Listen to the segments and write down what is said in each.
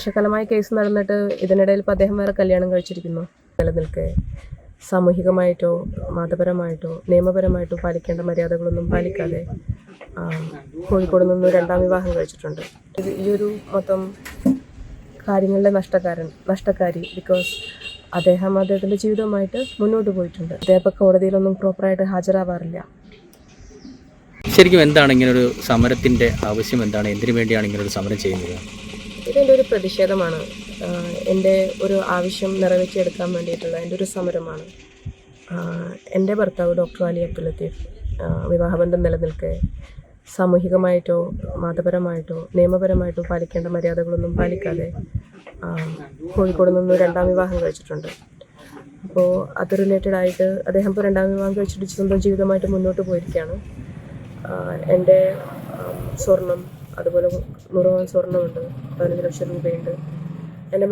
വർഷക്കാലമായി കേസ് നടന്നിട്ട് ഇതിനിടയിൽ ഇപ്പോൾ അദ്ദേഹം വേറെ കല്യാണം കഴിച്ചിരിക്കുന്നു. നിലനിൽക്കെ സാമൂഹികമായിട്ടോ മതപരമായിട്ടോ നിയമപരമായിട്ടോ പാലിക്കേണ്ട മര്യാദകളൊന്നും പാലിക്കാതെ കോഴിക്കോട് നിന്ന് രണ്ടാം വിവാഹം കഴിച്ചിട്ടുണ്ട്. ഈ ഒരു മൊത്തം കാര്യങ്ങളിലെ നഷ്ടക്കാരി ബിക്കോസ് അദ്ദേഹത്തിൻ്റെ ജീവിതവുമായിട്ട് മുന്നോട്ട് പോയിട്ടുണ്ട്. അദ്ദേഹം ഇപ്പോൾ കോടതിയിലൊന്നും പ്രോപ്പറായിട്ട് ഹാജരാവാറില്ല. ശരിക്കും എന്താണ് ഇങ്ങനൊരു സമരത്തിൻ്റെ ആവശ്യം? എന്താണ്, എന്തിനു വേണ്ടിയാണ് ഇങ്ങനൊരു സമരം ചെയ്യുന്നത്? ഇതെൻ്റെ ഒരു പ്രതിഷേധമാണ്. എൻ്റെ ഒരു ആവശ്യം നിറവേറ്റിയെടുക്കാൻ വേണ്ടിയിട്ടുള്ള എൻ്റെ ഒരു സമരമാണ്. എൻ്റെ ഭർത്താവ് ഡോക്ടർ അലി അബ്ദുൽ ലത്തീഫ് വിവാഹബന്ധം നിലനിൽക്കെ സാമൂഹികമായിട്ടോ മതപരമായിട്ടോ നിയമപരമായിട്ടോ പാലിക്കേണ്ട മര്യാദകളൊന്നും പാലിക്കാതെ കോഴിക്കോട് നിന്ന് രണ്ടാം വിവാഹം കഴിച്ചിട്ടുണ്ട്. അപ്പോൾ അത് റിലേറ്റഡ് ആയിട്ട് അദ്ദേഹം ഇപ്പോൾ രണ്ടാം വിവാഹം കഴിച്ചിട്ട് സ്വന്തം ജീവിതമായിട്ട് മുന്നോട്ട് പോയിരിക്കുകയാണ്. എൻ്റെ സ്വർണം, അതുപോലെ 100 സ്വർണ്ണമുണ്ട്, 15 ലക്ഷം രൂപയുണ്ട്. എൻ്റെ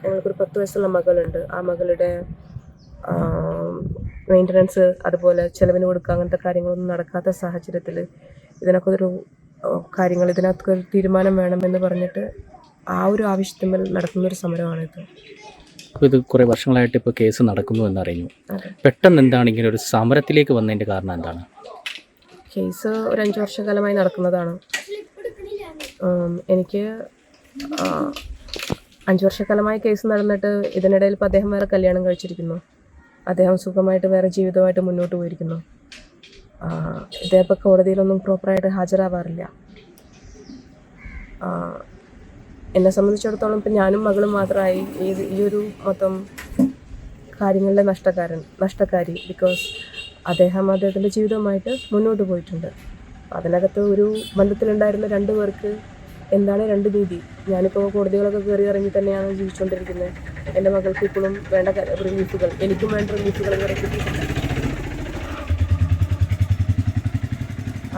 ഞങ്ങൾക്കൊരു 10 വയസ്സുള്ള മകളുണ്ട്. ആ മകളുടെ മെയിൻ്റനൻസ്, അതുപോലെ ചിലവിന് കൊടുക്കുക, അങ്ങനത്തെ കാര്യങ്ങളൊന്നും നടക്കാത്ത സാഹചര്യത്തിൽ ഇതിനൊക്കെ ഒരു തീരുമാനം വേണമെന്ന് പറഞ്ഞിട്ട് ആ ഒരു ആവശ്യത്തിന്മേൽ നടത്തുന്നൊരു സമരമാണിത്. ഇത് കുറേ വർഷങ്ങളായിട്ട് ഇപ്പോൾ കേസ് നടക്കുന്നു എന്നറിഞ്ഞു. പെട്ടെന്ന് എന്താണ് ഇങ്ങനെ ഒരു സമരത്തിലേക്ക് വന്നതിൻ്റെ കാരണം എന്താണ്? കേസ് ഒരു 5 വർഷക്കാലമായി നടക്കുന്നതാണ്. എനിക്ക് 5 വർഷക്കാലമായി കേസ് നടന്നിട്ട് ഇതിനിടയിൽ ഇപ്പോൾ അദ്ദേഹം വേറെ കല്യാണം കഴിച്ചിരിക്കുന്നു. അദ്ദേഹം സുഖമായിട്ട് വേറെ ജീവിതമായിട്ട് മുന്നോട്ട് പോയിരിക്കുന്നു. ഇദ്ദേഹം ഇപ്പോൾ കോടതിയിലൊന്നും പ്രോപ്പറായിട്ട് ഹാജരാവാറില്ല. എന്നെ സംബന്ധിച്ചിടത്തോളം ഇപ്പം ഞാനും മകളും മാത്രമായി ഈ ഒരു മൊത്തം കാര്യങ്ങളിലെ നഷ്ടക്കാരി ബിക്കോസ് അദ്ദേഹത്തിൻ്റെ ജീവിതവുമായിട്ട് മുന്നോട്ട് പോയിട്ടുണ്ട്. അതിനകത്ത് ഒരു ബന്ധത്തിലുണ്ടായിരുന്ന 2 പേർക്ക് എന്താണ് 2 നീതി? ഞാനിപ്പോൾ കോടതികളൊക്കെ കയറി ഇറങ്ങി തന്നെയാണ് ജീവിച്ചുകൊണ്ടിരിക്കുന്നത്. എൻ്റെ മകൾക്ക് ഇപ്പോഴും വേണ്ട റിലീഫുകൾ, എനിക്കും വേണ്ട റിലീഫുകൾ കിട്ടിയിട്ടില്ല.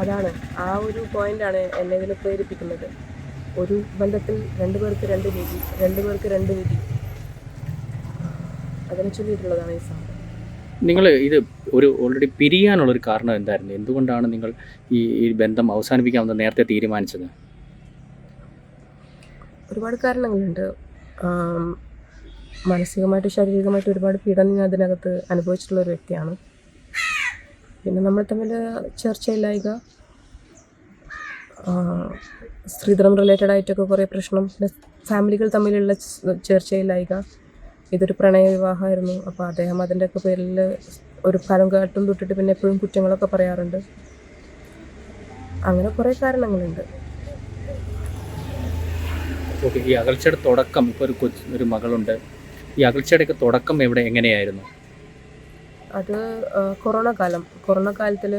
അതാണ് ആ ഒരു പോയിൻ്റാണ് എന്നെ ഇതിൽ പ്രേരിപ്പിക്കുന്നത്. ഒരു ബന്ധത്തിൽ 2 പേർക്ക് 2 നീതി, 2 പേർക്ക് 2 വിധി, അതിനെ ചൊല്ലിയിട്ടുള്ളതാണ് ഈ സംഭവം. നിങ്ങൾ ഇത് ഓൾറെഡി പിരിയാനുള്ളൊരു കാരണം എന്തായിരുന്നു? എന്തുകൊണ്ടാണ് നിങ്ങൾ ഈ ബന്ധം അവസാനിപ്പിക്കാമെന്ന് നേരത്തെ തീരുമാനിച്ചത്? ഒരുപാട് കാരണങ്ങളുണ്ട്. മാനസികമായിട്ടും ശാരീരികമായിട്ടും ഒരുപാട് പീഡനം ഞാൻ അതിനകത്ത് അനുഭവിച്ചിട്ടുള്ള ഒരു വ്യക്തിയാണ്. പിന്നെ നമ്മൾ തമ്മിൽ ചർച്ചയില്ലായ്ക, സ്ത്രീധനം റിലേറ്റഡ് ആയിട്ടൊക്കെ കുറേ പ്രശ്നം, പിന്നെ ഫാമിലികൾ തമ്മിലുള്ള ചർച്ചയില്ലായ്ക. ഇതൊരു പ്രണയ വിവാഹമായിരുന്നു. അപ്പോൾ അദ്ദേഹം അതിൻ്റെയൊക്കെ പേരിൽ ഒരു കാലം തൊട്ടിട്ട് പിന്നെ എപ്പോഴും കുറ്റങ്ങളൊക്കെ പറയാറുണ്ട്. അങ്ങനെ കുറേ കാരണങ്ങളുണ്ട്. ഓക്കെ, ഈ അകൽച്ചയുടെ തുടക്കം, ഇപ്പോൾ ഒരു മകളുണ്ട്, ഈ അകൽച്ചയുടെയൊക്കെ തുടക്കം എങ്ങനെയായിരുന്നു? അത് കൊറോണ കാലത്തിൽ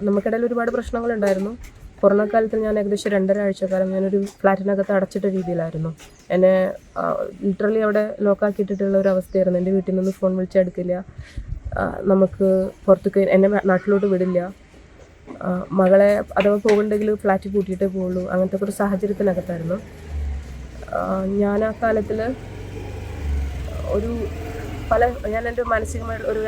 നമുക്കിടയിൽ ഒരുപാട് പ്രശ്നങ്ങളുണ്ടായിരുന്നു. കൊറോണ കാലത്തിൽ ഞാൻ ഏകദേശം 2.5 ആഴ്ചക്കാലം ഞാനൊരു ഫ്ലാറ്റിനകത്ത് അടച്ചിട്ട രീതിയിലായിരുന്നു. എന്നെ ലിറ്ററലി അവിടെ ലോക്കാക്കിയിട്ടിട്ടുള്ള ഒരു അവസ്ഥയായിരുന്നു. എൻ്റെ വീട്ടിൽ നിന്ന് ഫോൺ വിളിച്ചെടുക്കില്ല, നമുക്ക് പുറത്തേക്ക് എന്നെ നാട്ടിലോട്ട് വിടില്ല, മകളെ അഥവാ പോകുന്നുണ്ടെങ്കിൽ ഫ്ലാറ്റിൽ കൂട്ടിയിട്ടേ പോകുള്ളൂ. അങ്ങനത്തെ ഒരു സാഹചര്യത്തിനകത്തായിരുന്നു ഞാൻ. ആ കാലത്തിൽ ഞാൻ എൻ്റെ മാനസികമായിട്ട്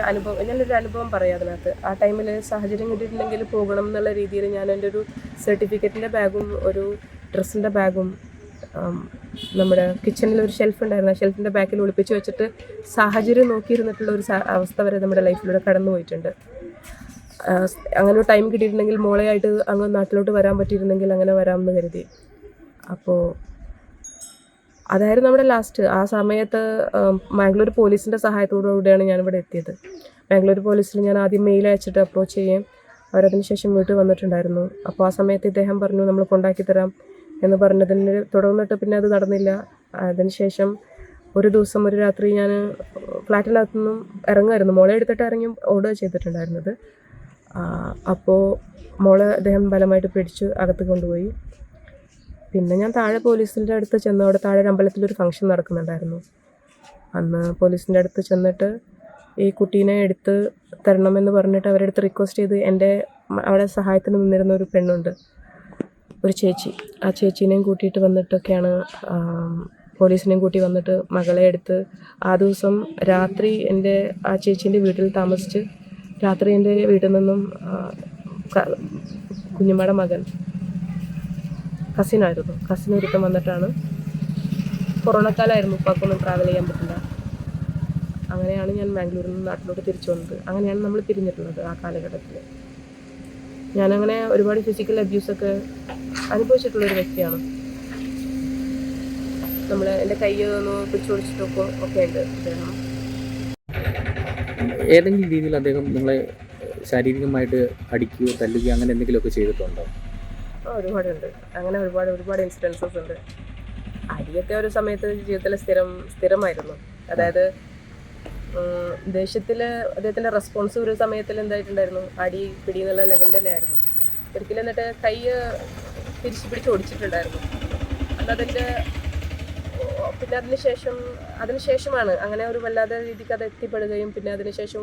ഞാനൊരു അനുഭവം പറയാം അതിനകത്ത്. ആ ടൈമിൽ സാഹചര്യം കിട്ടിയിട്ടുണ്ടെങ്കിൽ പോകണം എന്നുള്ള രീതിയിൽ ഞാൻ എൻ്റെ ഒരു സർട്ടിഫിക്കറ്റിൻ്റെ ബാഗും ഒരു ഡ്രസ്സിൻ്റെ ബാഗും നമ്മുടെ കിച്ചണിൽ ഒരു ഷെൽഫ് ഉണ്ടായിരുന്നു, ആ ഷെൽഫിൻ്റെ ബാക്കിൽ ഒളിപ്പിച്ച് വെച്ചിട്ട് സാഹചര്യം നോക്കിയിരുന്നിട്ടുള്ള ഒരു അവസ്ഥ വരെ നമ്മുടെ ലൈഫിലൂടെ കടന്നു പോയിട്ടുണ്ട്. അങ്ങനെ ഒരു ടൈം കിട്ടിയിട്ടുണ്ടെങ്കിൽ മോളെയായിട്ട് അങ്ങ് നാട്ടിലോട്ട് വരാൻ പറ്റിയിരുന്നെങ്കിൽ അങ്ങനെ വരാമെന്ന് കരുതി. അപ്പോൾ അതായിരുന്നു നമ്മുടെ ലാസ്റ്റ്. ആ സമയത്ത് ബാംഗ്ലൂർ പോലീസിൻ്റെ സഹായത്തോടുകൂടിയാണ് ഞാനിവിടെ എത്തിയത്. ബാംഗ്ലൂർ പോലീസിൽ ഞാൻ ആദ്യം മെയിൽ അയച്ചിട്ട് അപ്രോച്ച് ചെയ്യും, അവരതിന് ശേഷം വീട്ടിൽ വന്നിട്ടുണ്ടായിരുന്നു. അപ്പോൾ ആ സമയത്ത് ഇദ്ദേഹം പറഞ്ഞു നമ്മൾ കൊണ്ടാക്കി തരാം എന്ന് പറഞ്ഞതിന് തുടർന്നിട്ട് പിന്നെ അത് നടന്നില്ല. അതിന് ശേഷം ഒരു ദിവസം ഒരു രാത്രി ഞാൻ ഫ്ലാറ്റിനകത്തു നിന്നും ഇറങ്ങുമായിരുന്നു, മോളെ എടുത്തിട്ട് ഇറങ്ങി ഓടുക ചെയ്തിട്ടുണ്ടായിരുന്നത്. അപ്പോൾ മോളെ അദ്ദേഹം ബലമായിട്ട് പിടിച്ച് അകത്ത് കൊണ്ടുപോയി. പിന്നെ ഞാൻ താഴെ പോലീസിൻ്റെ അടുത്ത് ചെന്നു. അവിടെ താഴെ ഒരു അമ്പലത്തിലൊരു ഫംഗ്ഷൻ നടക്കുന്നുണ്ടായിരുന്നു. അന്ന് പോലീസിൻ്റെ അടുത്ത് ചെന്നിട്ട് ഈ കുട്ടീനെ എടുത്ത് തരണമെന്ന് പറഞ്ഞിട്ട് അവരുടെ അടുത്ത് റിക്വസ്റ്റ് ചെയ്ത് അവിടെ സഹായത്തിന് നിന്നിരുന്ന ഒരു പെണ്ണുണ്ട്, ഒരു ചേച്ചി. ആ ചേച്ചീനെയും കൂട്ടിയിട്ട് വന്നിട്ടൊക്കെയാണ് പോലീസിനെയും കൂട്ടി വന്നിട്ട് മകളെ എടുത്ത് ആ ദിവസം രാത്രി ആ ചേച്ചീൻ്റെ വീട്ടിൽ താമസിച്ച് രാത്രി എൻ്റെ വീട്ടിൽ നിന്നും കുഞ്ഞുമ്മയുടെ മകൻ കസിൻ ഒരുത്തം വന്നിട്ടാണ് കൊറോണ കാലമായിരുന്നു, ഉപ്പാക്കൊന്നും ട്രാവൽ ചെയ്യാൻ പറ്റില്ല. അങ്ങനെയാണ് ഞാൻ ബാംഗ്ലൂരിൽ നിന്ന് നാട്ടിലോട്ട് തിരിച്ചു വന്നത്. അങ്ങനെയാണ് നമ്മൾ പിരിഞ്ഞിട്ടുള്ളത് ആ കാലഘട്ടത്തിൽ. ഞാനങ്ങനെ ഒരുപാട് ഫിസിക്കൽ അബ്യൂസൊക്കെ അനുഭവിച്ചിട്ടുള്ളൊരു വ്യക്തിയാണ്. എൻ്റെ കൈ ഒന്ന് പിടിച്ചോടിച്ചിട്ടൊക്കെ ഒക്കെ ഉണ്ട് അദ്ദേഹം. ഏതെങ്കിലും രീതിയിൽ അദ്ദേഹം നിങ്ങളെ ശാരീരികമായിട്ട് അടിക്കുകയോ തല്ലുകയോ അങ്ങനെ എന്തെങ്കിലുമൊക്കെ ചെയ്തിട്ടുണ്ടോ? ഒരുപാടുണ്ട്. അങ്ങനെ ഒരുപാട് ഇൻസിഡൻസസ് ഉണ്ട്. അടിയൊക്കെ ഒരു സമയത്ത് ജീവിതത്തിൽ സ്ഥിരമായിരുന്നു. അതായത് ദേഷ്യത്തിൽ അദ്ദേഹത്തിൻ്റെ റെസ്പോൺസ് ഒരു സമയത്തിൽ എന്തായിട്ടുണ്ടായിരുന്നു, അടി പിടി എന്നുള്ള ലെവലിൽ തന്നെയായിരുന്നു. ഒരിക്കലും എന്നിട്ട് കൈ തിരിച്ചു പിടിച്ച് ഓടിച്ചിട്ടുണ്ടായിരുന്നു. അന്നതിൻ്റെ പിന്നെ അതിനുശേഷമാണ് അങ്ങനെ ഒരു വല്ലാതെ രീതിക്ക് അത് എത്തിപ്പെടുകയും പിന്നെ അതിനുശേഷം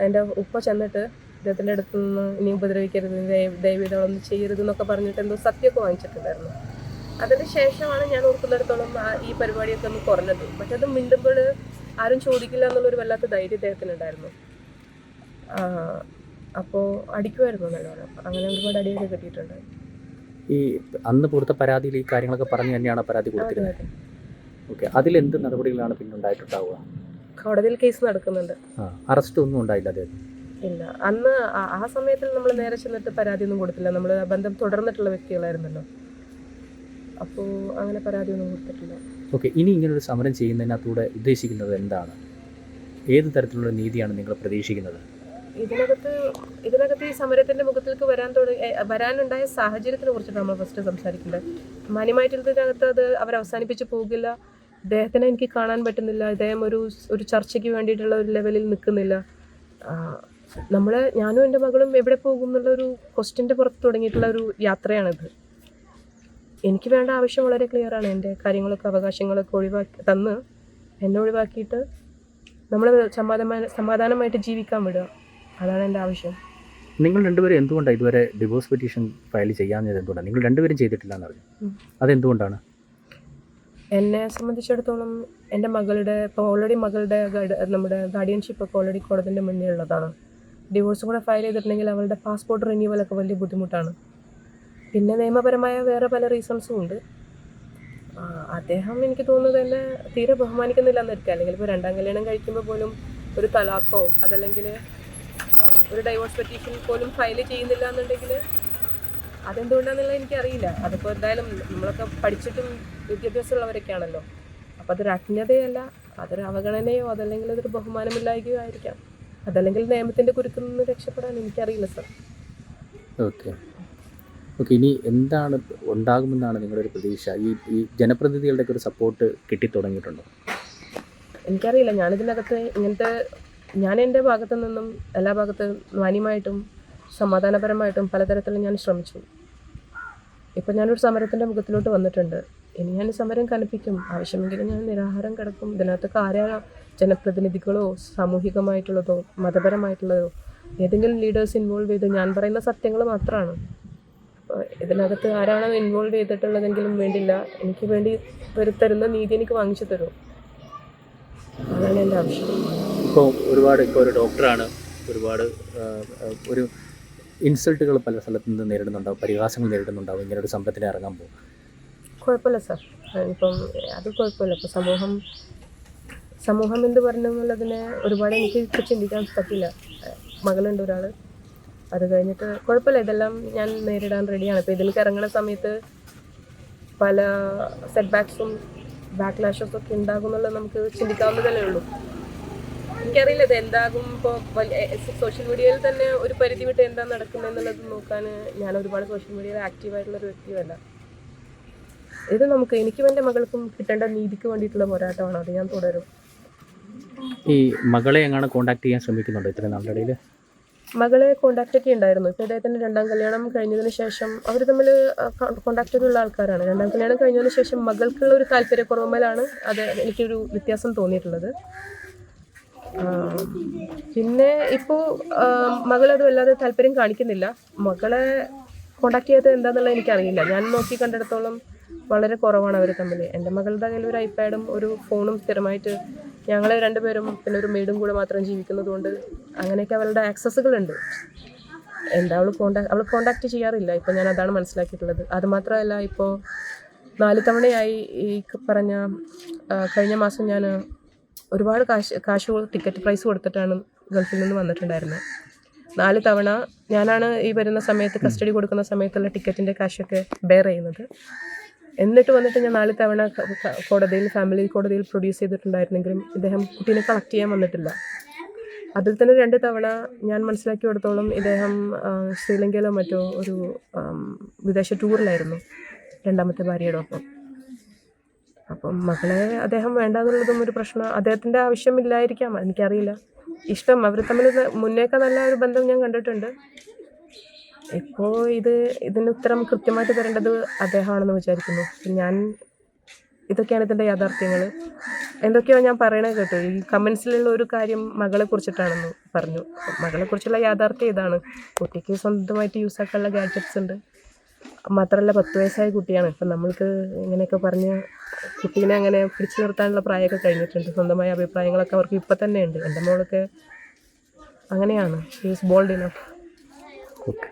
എൻ്റെ ഉപ്പ ചെന്നിട്ട് അദ്ദേഹത്തിൻ്റെ അടുത്ത് നിന്ന് ഇനി ഉപദ്രവിക്കരുത്, ദയവിധമൊന്നും ചെയ്യരുത് എന്നൊക്കെ പറഞ്ഞിട്ട് എന്തോ സത്യമൊക്കെ വാങ്ങിച്ചിട്ടുണ്ടായിരുന്നു. അതിന് ശേഷമാണ് ഞാൻ ഓർക്കുന്നിടത്തോളം ഈ പരിപാടിയൊക്കെ ഒന്ന് കുറഞ്ഞത്. മറ്റത് മിണ്ടുമ്പോൾ ആരും ചോദിക്കില്ല എന്നുള്ളൊരു വല്ലാത്ത ധൈര്യം അദ്ദേഹത്തിനുണ്ടായിരുന്നു. അപ്പോൾ അടിക്കുമായിരുന്നു നല്ലോണം. അങ്ങനെ ഒരുപാട് അടിയൊക്കെ കിട്ടിയിട്ടുണ്ട്. ഈ അന്ന് കൊടുത്ത പരാതിയിൽ ഈ കാര്യങ്ങളൊക്കെ പറഞ്ഞു തന്നെയാണ് പരാതി കൊടുത്തിരുന്നത്. ഓക്കെ, അതിലെന്ത് നടപടികളാണ് പിന്നെ ഉണ്ടായിട്ടുണ്ടാവുക? കോടതിയിൽ കേസ് നടക്കുന്നുണ്ട്. അറസ്റ്റ് ഒന്നും ഉണ്ടായില്ല അദ്ദേഹം? ഇല്ല. അന്ന് ആ സമയത്തിൽ നമ്മൾ നേരെ ചെന്നിട്ട് പരാതിയൊന്നും കൊടുത്തില്ല. നമ്മൾ ബന്ധം തുടർന്നിട്ടുള്ള വ്യക്തികളായിരുന്നല്ലോ. അപ്പോൾ അങ്ങനെ പരാതിയൊന്നും കൊടുത്തിട്ടില്ല. ഓക്കെ, ഇനി ഇങ്ങനൊരു സമരം ചെയ്യുന്നതിനകത്തൂടെ ഉദ്ദേശിക്കുന്നത് എന്താണ്? ഏത് തരത്തിലുള്ള നീതിയാണ് നിങ്ങൾ പ്രതീക്ഷിക്കുന്നത്? ഇതിനകത്ത് ഈ സമരത്തിൻ്റെ മുഖത്തേക്ക് വരാനുണ്ടായ സാഹചര്യത്തിനെ കുറിച്ചിട്ട് നമ്മൾ ഫസ്റ്റ് സംസാരിക്കേണ്ടത്. മാന്യമായിട്ടുള്ളതിനകത്ത് അത് അവസാനിപ്പിച്ച് പോകില്ല. ഇദ്ദേഹത്തിനെ എനിക്ക് കാണാൻ പറ്റുന്നില്ല. ഇദ്ദേഹം ഒരു ചർച്ചയ്ക്ക് വേണ്ടിയിട്ടുള്ള ഒരു ലെവലിൽ നിൽക്കുന്നില്ല. ഞാനും എൻ്റെ മകളും എവിടെ പോകും എന്നുള്ള ഒരു ക്വസ്റ്റ്യൻ്റെ പുറത്ത് തുടങ്ങിയിട്ടുള്ള ഒരു യാത്രയാണിത്. എനിക്ക് വേണ്ട ആവശ്യം വളരെ ക്ലിയറാണ്. എൻ്റെ കാര്യങ്ങളൊക്കെ അവകാശങ്ങളൊക്കെ എന്നെ ഒഴിവാക്കിയിട്ട് നമ്മൾ സമാധാനമായിട്ട് ജീവിക്കാൻ വിടുക. അതാണ് എൻ്റെ ആവശ്യം. നിങ്ങൾ രണ്ടുപേരും എന്തുകൊണ്ടാണ് ഇതുവരെ ഡിവോഴ്സ് പെറ്റീഷൻ ഫയൽ ചെയ്യാഞ്ഞത്? എന്തുകൊണ്ടാണ്? നിങ്ങൾ രണ്ടുപേരും ചെയ്തിട്ടില്ല എന്നറിഞ്ഞു. അതെന്തുകൊണ്ടാണ്? എന്നെ സംബന്ധിച്ചിടത്തോളം എൻ്റെ മകളുടെ നമ്മുടെ ഗാർഡിയൻഷിപ്പ് ഒക്കെ ഓൾറെഡി കോടതിൻ്റെ മുന്നേ ഉള്ളതാണ്. ഡിവോഴ്സും കൂടെ ഫയൽ ചെയ്തിട്ടുണ്ടെങ്കിൽ അവളുടെ പാസ്പോർട്ട് റിന്യൂവലൊക്കെ വലിയ ബുദ്ധിമുട്ടാണ്. പിന്നെ നിയമപരമായ വേറെ പല റീസൺസും ഉണ്ട്. അദ്ദേഹം എനിക്ക് തോന്നുന്നത് എന്നെ തീരെ ബഹുമാനിക്കുന്നില്ല എന്നായിരിക്കും. അല്ലെങ്കിൽ ഇപ്പോൾ രണ്ടാം കല്യാണം കഴിക്കുമ്പോൾ പോലും ഒരു തലാക്കോ അതല്ലെങ്കിൽ ഒരു ഡൈവോഴ്സ് പെറ്റീഷൻ പോലും ഫയൽ ചെയ്യുന്നില്ല എന്നുണ്ടെങ്കിൽ അതെന്തുകൊണ്ടാണെന്നുള്ളത് എനിക്കറിയില്ല. അതിപ്പോൾ എന്തായാലും നമ്മളൊക്കെ പഠിച്ചിട്ടും വിദ്യാഭ്യാസമുള്ളവരൊക്കെയാണല്ലോ. അപ്പോൾ അതൊരു അജ്ഞതയല്ല, അതൊരു അവഗണനയോ അതല്ലെങ്കിൽ അതൊരു ബഹുമാനമില്ലായ്കയോ ആയിരിക്കാം. അതല്ലെങ്കിൽ നിയമത്തിൻ്റെ കുരുക്കിൽ നിന്ന് രക്ഷപ്പെടാൻ എനിക്കറിയില്ല സർ. ഓക്കെ, ഇനി എന്താണ് ഉണ്ടാകുമെന്നാണ് നിങ്ങളുടെ ഒരു പ്രതീക്ഷ? ഈ ജനപ്രതിനിധികളുടെയൊക്കെ ഒരു സപ്പോർട്ട് കിട്ടിത്തുടങ്ങിയിട്ടുണ്ടോ? എനിക്കറിയില്ല. ഞാൻ എൻ്റെ ഭാഗത്തു നിന്നും എല്ലാ ഭാഗത്തും മാന്യമായിട്ടും സമാധാനപരമായിട്ടും പലതരത്തിലും ഞാൻ ശ്രമിച്ചു. ഇപ്പം ഞാനൊരു സമരത്തിൻ്റെ മുഖത്തിലോട്ട് വന്നിട്ടുണ്ട്. ഇനി ഞാൻ സമരം കനപ്പിക്കും. ആവശ്യമെങ്കിലും ഞാൻ നിരാഹാരം കിടക്കും. ഇതിനകത്തൊക്കെ ആരാണ് ജനപ്രതിനിധികളോ സാമൂഹികമായിട്ടുള്ളതോ മതപരമായിട്ടുള്ളതോ ഏതെങ്കിലും ലീഡേഴ്സ് ഇൻവോൾവ് ചെയ്ത് ഞാൻ പറയുന്ന സത്യങ്ങൾ മാത്രമാണ്. ഇതിനകത്ത് ആരാണോ ഇൻവോൾവ് ചെയ്തിട്ടുള്ളതെങ്കിലും വേണ്ടില്ല, എനിക്ക് വേണ്ടി വരുത്തരുന്ന നീതി എനിക്ക് വാങ്ങിച്ചു തരും. അതാണ് എൻ്റെ ആവശ്യം. ഇപ്പോൾ ഒരു ഡോക്ടറാണ്, ഒരു ഇൻസൾട്ടുകൾ പല സ്ഥലത്തു നിന്ന് നേരിടുന്നുണ്ടാവും, പരിഹാസങ്ങൾ നേരിടുന്നുണ്ടാവും. ഇങ്ങനെ ഒരു സമരത്തിന് ഇറങ്ങാൻ പോകും. കുഴപ്പമില്ല സാർ. ഇപ്പം അത് കുഴപ്പമില്ല. ഇപ്പോൾ സമൂഹം എന്ത് പറഞ്ഞു എന്നുള്ളതിനെ ഒരുപാട് എനിക്ക് ചിന്തിക്കാൻ പറ്റില്ല. മകളുണ്ട് ഒരാൾ. അത് കഴിഞ്ഞിട്ട് കുഴപ്പമില്ല, ഇതെല്ലാം ഞാൻ നേരിടാൻ റെഡിയാണ്. ഇപ്പോൾ ഇതിലേക്ക് ഇറങ്ങുന്ന സമയത്ത് പല സെറ്റ് ബാക്സും ബാക്ക്ലാഷസും ഒക്കെ ഉണ്ടാകും എന്നുള്ളത് നമുക്ക് ചിന്തിക്കാവുന്നതല്ലേ ഉള്ളൂ. എനിക്കറിയില്ല ഇത് എന്താകും. ഇപ്പോൾ സോഷ്യൽ മീഡിയയിൽ തന്നെ ഒരു പരിധി വിട്ട് എന്താ നടക്കുന്നത് എന്നുള്ളത് നോക്കാൻ ഞാൻ ഒരുപാട് സോഷ്യൽ മീഡിയയിൽ ആക്റ്റീവായിട്ടുള്ളൊരു വ്യക്തിയല്ല. ഇത് എനിക്കും എൻ്റെ മകൾക്കും കിട്ടേണ്ട നീതിക്ക് വേണ്ടിയിട്ടുള്ള പോരാട്ടമാണ്. അത് ഞാൻ തുടരും. ഈ മകളെ എങ്ങനെ കോൺടാക്ട് ചെയ്യാൻ ശ്രമിക്കുന്നുണ്ടോ ഇത്രയും നാളുടെ ഇടയിൽ? മകളെ കോൺടാക്റ്റ് ഒക്കെ ഉണ്ടായിരുന്നു. ഇപ്പോൾ ഇദ്ദേഹത്തിൻ്റെ രണ്ടാം കല്യാണം കഴിഞ്ഞതിന് ശേഷം അവർ തമ്മിൽ കോൺടാക്റ്റിലുള്ള ആൾക്കാരാണ്. രണ്ടാം കല്യാണം കഴിഞ്ഞതിന് ശേഷം മകൾക്കുള്ള ഒരു താല്പര്യക്കുറവുമേലാണ് അത് എനിക്കൊരു വ്യത്യാസം തോന്നിയിട്ടുള്ളത്. പിന്നെ ഇപ്പോൾ മകളത് വല്ലാതെ താല്പര്യം കാണിക്കുന്നില്ല. മകളെ കോൺടാക്ട് ചെയ്തത് എന്താണെന്നുള്ളത് എനിക്കറിയില്ല. ഞാൻ നോക്കി കണ്ടിടത്തോളം വളരെ കുറവാണ് അവർ തമ്മിൽ. എൻ്റെ മകളുടെ കയ്യിൽ ഒരു ഐപാഡും ഒരു ഫോണും സ്ഥിരമായിട്ട് ഞങ്ങൾ രണ്ടുപേരും പിന്നെ ഒരു മെയ്ഡും കൂടെ മാത്രം ജീവിക്കുന്നത് കൊണ്ട് അങ്ങനെയൊക്കെ അവളുടെ ആക്സസ്സുകളുണ്ട്. അവൾ കോൺടാക്റ്റ് ചെയ്യാറില്ല. ഇപ്പോൾ ഞാൻ അതാണ് മനസ്സിലാക്കിയിട്ടുള്ളത്. അതുമാത്രമല്ല, ഇപ്പോൾ 4 തവണയായി ഈ പറഞ്ഞ കഴിഞ്ഞ മാസം ഞാൻ ഒരുപാട് കാശ് ടിക്കറ്റ് പ്രൈസ് കൊടുത്തിട്ടാണ് ഗൾഫിൽ നിന്ന് വന്നിട്ടുണ്ടായിരുന്നത്. 4 തവണ ഞാനാണ് ഈ വരുന്ന സമയത്ത് കസ്റ്റഡി കൊടുക്കുന്ന സമയത്തുള്ള ടിക്കറ്റിൻ്റെ കാശൊക്കെ ബെയർ ചെയ്യുന്നത്. എന്നിട്ട് വന്നിട്ട് ഞാൻ 4 തവണ കോടതിയിൽ ഫാമിലി കോടതിയിൽ പ്രൊഡ്യൂസ് ചെയ്തിട്ടുണ്ടായിരുന്നെങ്കിലും ഇദ്ദേഹം കുട്ടീനെ കളക്ട് ചെയ്യാൻ വന്നിട്ടില്ല. അതിൽ തന്നെ 2 തവണ ഞാൻ മനസ്സിലാക്കിയിടത്തോളം ഇദ്ദേഹം ശ്രീലങ്കയിലോ മറ്റോ ഒരു വിദേശ ടൂറിലായിരുന്നു രണ്ടാമത്തെ ഭാര്യയുടെ ഒപ്പം. അപ്പം മകളെ അദ്ദേഹം വേണ്ടാന്നുള്ളതും ഒരു പ്രശ്നം. അദ്ദേഹത്തിൻ്റെ ആവശ്യമില്ലായിരിക്കാം, എനിക്കറിയില്ല. ഇഷ്ടം അവർ തമ്മിൽ മുന്നേക്കെ നല്ല ഒരു ബന്ധം ഞാൻ കണ്ടിട്ടുണ്ട്. ഇപ്പോൾ ഇതിന് ഉത്തരം കൃത്യമായിട്ട് തരേണ്ടത് അദ്ദേഹമാണെന്ന് വിചാരിക്കുന്നു. ഇതൊക്കെയാണ് ഇതിൻ്റെ യാഥാർത്ഥ്യങ്ങൾ. എന്തൊക്കെയോ ഞാൻ പറയണത് കേട്ടു. ഈ കമൻസിലുള്ള ഒരു കാര്യം മകളെക്കുറിച്ചിട്ടാണെന്ന് പറഞ്ഞു. മകളെക്കുറിച്ചുള്ള യാഥാർത്ഥ്യം ഇതാണ്. കുട്ടിക്ക് സ്വന്തമായിട്ട് യൂസ് ആക്കാനുള്ള ഗാഡ്ജറ്റ്സ് ഉണ്ട്. മാത്രമല്ല 10 വയസ്സായ കുട്ടിയാണ്. ഇപ്പം നമ്മൾക്ക് ഇങ്ങനെയൊക്കെ പറഞ്ഞ് കുട്ടീനെ അങ്ങനെ പിടിച്ചു നിർത്താനുള്ള പ്രായമൊക്കെ കഴിഞ്ഞിട്ടുണ്ട്. സ്വന്തമായ അഭിപ്രായങ്ങളൊക്കെ അവർക്ക് ഇപ്പം തന്നെ ഉണ്ട്. എൻ്റെ മോളൊക്കെ അങ്ങനെയാണ്. She is bold enough. Okay.